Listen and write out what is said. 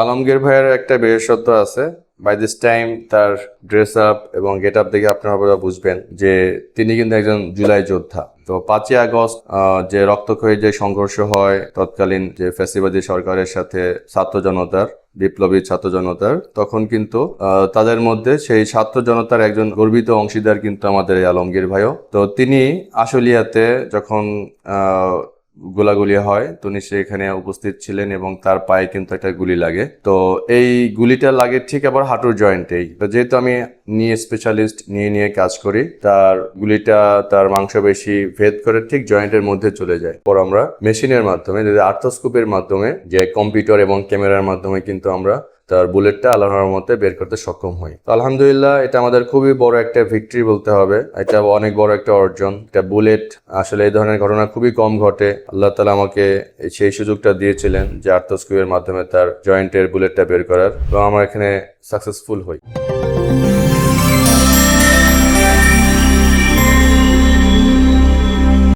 আলমগীর ভাইয়ের একটা বিশেষত্ব আছে। বাই দিস টাইম তার ড্রেস আপ এবং গেট আপ দেখে আপনারা বুঝবেন যে তিনি কিন্তু একজন জুলাই যোদ্ধা। তো 5ই আগস্ট যে রক্তক্ষয়ী যে সংঘর্ষ হয় তৎকালীন যে ফ্যাসিবাদী সরকারের সাথে ছাত্র জনতার, বিপ্লবী ছাত্র জনতার, তখন কিন্তু তাদের মধ্যে সেই ছাত্র জনতার একজন গর্বিত অংশীদার কিন্তু আমাদের এই আলমগীর ভাইও। তো তিনি আশুলিয়াতে যখন গোলাগুলি হয় তিনি সেখানে উপস্থিত ছিলেন এবং তার পায়ে কিন্তু একটা গুলি লাগে। তো এই গুলিটা লাগে ঠিক আবার হাঁটুর জয়েন্টেই। তো যেহেতু আমি স্পেশালিস্ট নিয়ে কাজ করি, তার গুলিটা তার মাংসপেশি ভেদ করে ঠিক জয়েন্টের মধ্যে চলে যায়। পর আমরা মেশিনের মাধ্যমে, আর্থোস্কোপের মাধ্যমে, যে কম্পিউটার এবং ক্যামেরার মাধ্যমে কিন্তু আমরা তার বুলেটটা আল্লাহর রহমতে বের করতে সক্ষম হই। তো আলহামদুলিল্লাহ, এটা আমাদের খুবই বড় একটা ভিক্টরি বলতে হবে। এটা অনেক বড় একটা অর্জন। এটা বুলেট আসলে এই ধরনের ঘটনা খুবই কম ঘটে। আল্লাহ তাআলা আমাকে সেই সুযোগটা দিয়েছিলেন যে আর্থোস্কোপের মাধ্যমে তার জয়েন্টের বুলেটটা বের করার, এবং আমরা এখানে সাকসেসফুল হই।